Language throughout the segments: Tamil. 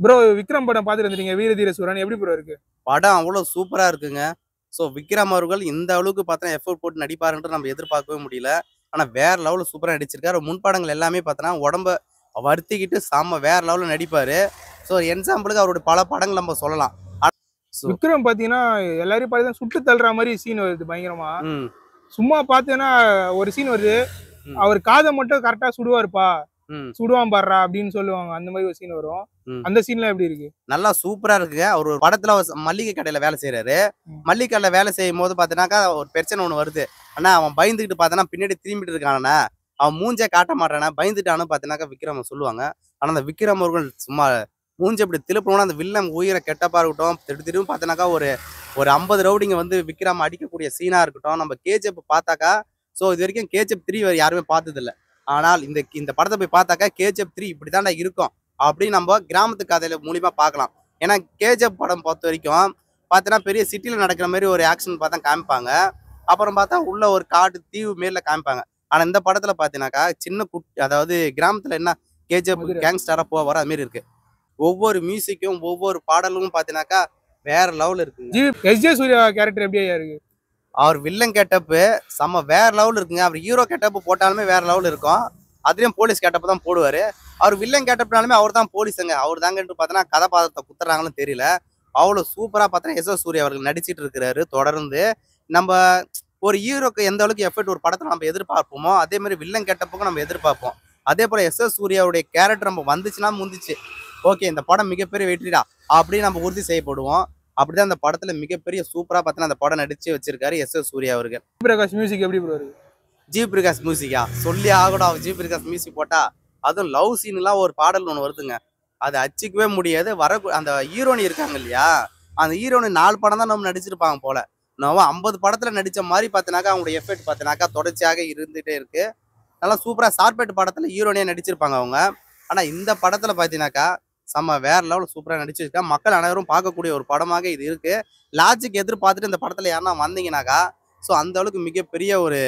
ப்ரோ விக்ரம் படம் பார்த்துட்டு வந்துட்டீங்க வீரதீர சூரன் எப்படி ப்ரோ இருக்கு? படம் அவ்வளோ சூப்பரா இருக்குங்க. ஸோ விக்ரம் அவர்கள் இந்த அளவுக்கு பார்த்தா எஃபோர்ட் போட்டு நடிப்பாருன்ட்டு நம்ம எதிர்பார்க்கவே முடியல. ஆனா வேற லெவல்ல சூப்பரா நடிச்சிருக்காரு. முன்படங்கள் எல்லாமே பார்த்தோன்னா உடம்ப வருத்திக்கிட்டு செம்ம வேற லெவல்ல நடிப்பாரு. ஸோ எக்ஸாம்பிளுக்கு அவருடைய பல படங்கள் நம்ம சொல்லலாம். ஸோ விக்ரம் பாத்தீங்கன்னா எல்லாரையும் பார்த்து சுட்டு தள்ளுற மாதிரி சீன் வருது பயங்கரமா. ம் சும்மா பார்த்தேன்னா ஒரு சீன் வருது, ம் அவர் காதை மட்டும் கரெக்டா சுடுவாருப்பா, ம் சுடுவான் பாடுறா அப்படின்னு சொல்லுவாங்க. அந்த மாதிரி ஒரு சீன் வரும். ம் அந்த சீன்லாம் எப்படி இருக்கு? நல்லா சூப்பரா இருக்குங்க. அவர் ஒரு படத்துல மல்லிகை கடையில வேலை செய்றாரு. ம். மல்லிகை கடையில வேலை செய்யும்போது பார்த்தீங்கன்னாக்கா ஒரு பிரச்சனை ஒண்ணு வருது. அண்ணா அவன் பயந்துகிட்டு பார்த்தனா பின்னாடி திரும்பிட்டு இருக்கானண்ணா. அவன் மூஞ்சே காட்ட மாட்டானா பயந்துட்டான்னு பார்த்தீங்கன்னாக்கா விக்ரம் சொல்லுவாங்க. ஆனா அந்த விக்ரம் அவர்கள் சும்மா மூஞ்ச இப்படி திருப்பணும்னா அந்த வில்லன் உயிரை கெட்டப்பா இருக்கட்டும். திடீர்னு பார்த்தீங்கன்னாக்கா ஒரு ஒரு 50 ரவுடிங்க வந்து விக்ரம் அடிக்கக்கூடிய சீனா இருக்கட்டும். நம்ம கேஜிஎஃப் பார்த்தாக்கா இது வரைக்கும் கேஜிஎஃப் 3 யாருமே பார்த்ததில்ல. ஆனால் இந்த இந்த படத்தை போய் பார்த்தாக்கா கேஜிஎஃப் 3 இப்படிதான்டா இருக்கும். அப்படின்னு நம்ம கிராமத்து கதையில மூலியமா பார்க்கலாம். ஏன்னா கேஜிஎஃப் படம் பொறுத்த வரைக்கும் பார்த்தீங்கன்னா பெரிய சிட்டியில் நடக்கிற மாதிரி ஒரு ஆக்ஷன் பார்த்தா காமிப்பாங்க. அப்புறம் பார்த்தா உள்ள ஒரு காட்டு தீவு மேல காமிப்பாங்க. ஆனா இந்த படத்துல பார்த்தீங்கன்னாக்கா சின்ன அதாவது கிராமத்துல என்ன கேஜிஎஃப் மதுரை. கேங்ஸ்டரா போவாரோ அது மாதிரி இருக்கு. ஒவ்வொரு மியூசிக்கும் ஒவ்வொரு பாடலும் பார்த்தீங்கன்னாக்கா வேற லெவல் இருக்குங்க. எஸ்.ஜே. சூர்யா கேரக்டர் எப்படி ஐயா இருக்கு? அவர் வில்லன் கெட்டப்பு செம்ம வேற லெவல் இருக்குங்க. அவர் ஹீரோ கெட்டப்பு போட்டாலுமே வேற லெவல் இருக்கும். அதுலயும் போலீஸ் கெட்டப்பு தான் போடுவாரு. அவர் வில்லன் கெட்டப்னாலுமே அவர் தான் போலீஸுங்க. அவர் தாங்கன்ட்டு பார்த்தோன்னா கதாபாத்திரத்தை குத்துறாங்கன்னு தெரியல. அவ்வளோ சூப்பரா பார்த்தீங்கன்னா எஸ்.எஸ். சூர்யா அவர்கள் நடிச்சிட்டு இருக்கிறாரு தொடர்ந்து. நம்ம ஒரு ஹீரோக்கு எந்த அளவுக்கு எஃபெக்ட் ஒரு படத்துல நம்ம எதிர்பார்ப்போமோ அதே மாதிரி வில்லன் கெட்டப்புக்கும் நம்ம எதிர்பார்ப்போம். அதே போல எஸ்.எஸ். சூர்யாவுடைய கேரக்டர் நம்ம வந்துச்சுன்னா முந்துச்சு. ஓகே இந்த படம் மிகப்பெரிய வெற்றிடா அப்படின்னு நம்ம உறுதி செய்யப்படுவோம். அப்படிதான் அந்த படத்துல மிகப்பெரிய சூப்பரா பார்த்தீங்கன்னா அந்த படம் நடிச்சு வச்சிருக்காரு எஸ்.எஸ். சூர்யா அவர்கள். பிரகாஷ் மியூசிக் எப்படி ப்ரோ இருக்கு? ஜி பிரகாஷ் மியூசிக்கா சொல்லி ஆகணும். ஜி பிரகாஷ் மியூசிக் போட்டா அதுவும் லவ் சீன்லாம் ஒரு பாடல் ஒன்று வருதுங்க. அது அச்சிக்கவே முடியாது. அந்த ஹீரோனி இருக்காங்க இல்லையா, அந்த ஹீரோனி 4 படம் தான் நம்ம நடிச்சிருப்பாங்க போல. நம்ம 50 படத்துல நடிச்ச மாதிரி பார்த்தினாக்கா அவங்களுடைய எஃபெக்ட் பார்த்தினாக்கா தொடர்ச்சியாக இருந்துகிட்டே இருக்கு. நல்லா சூப்பரா சார்பேட் படத்துல ஹீரோனியா நடிச்சிருப்பாங்க அவங்க. ஆனா இந்த படத்துல பார்த்தீங்கன்னாக்கா செம்ம வேற லெவல் சூப்பரா நடிச்சிருக்கா. மக்கள் அனைவரும் பார்க்கக்கூடிய ஒரு படமாக இது இருக்கு. லாஜிக் எதிர்பார்த்துட்டு இந்த படத்துல யாருன்னா வந்தீங்கன்னாக்கா அந்த அளவுக்கு மிகப்பெரிய ஒரு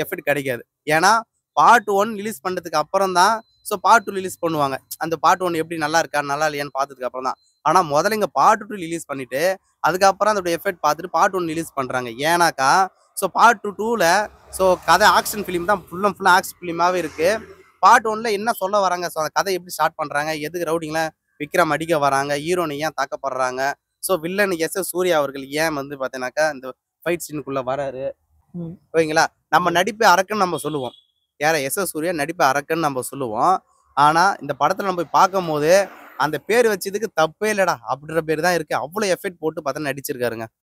எஃபெக்ட் கிடைக்காது. ஏன்னா பார்ட் 1 ரிலீஸ் பண்ணதுக்கு அப்புறம் தான் பார்ட் 2 ரிலீஸ் பண்ணுவாங்க. அந்த பார்ட் 1 எப்படி நல்லா இருக்கா நல்லா இல்லையான்னு பார்த்ததுக்கு அப்புறம் தான். ஆனா முதல்ல இங்க பார்ட் 2 ரிலீஸ் பண்ணிட்டு அதுக்கப்புறம் அதோட எஃபெக்ட் பார்த்துட்டு பார்ட் 1 ரிலீஸ் பண்றாங்க. ஏன்னாக்கா பார்ட் 2ல கதை ஆக்ஷன் ஃபிலிம் தான் ஃபுல் அண்ட் ஃபுல் ஆக்ஷன் ஃபிலிமாவே இருக்கு. பார்ட் 1ல என்ன சொல்ல வராங்க, அந்த கதை எப்படி ஸ்டார்ட் பண்றாங்க, எதுக்கு ரவுடிங்கள விக்ரம் அடிக்க வராங்க, ஹீரோனை ஏன் தாக்கப்படுறாங்க, வில்லன் எஸ்.எஸ். சூர்யா அவர்கள் ஏன் வந்து பார்த்தீங்கன்னாக்கா இந்த ஃபைட் சீனுக்குள்ள வராரு. ஓகேங்களா, நம்ம நடிப்பு அரக்குன்னு நம்ம சொல்லுவோம். யார எஸ்.எஸ். சூர்யா நடிப்பு அரக்குன்னு நம்ம சொல்லுவோம். ஆனா இந்த படத்துல நம்ம போய் பார்க்கும்போது அந்த பேர் வச்சதுக்கு தப்பே இல்லடா அப்படின்ற பேர் தான் இருக்கு. அவ்வளோ எஃபெக்ட் போட்டு பார்த்தா நடிச்சிருக்காருங்க.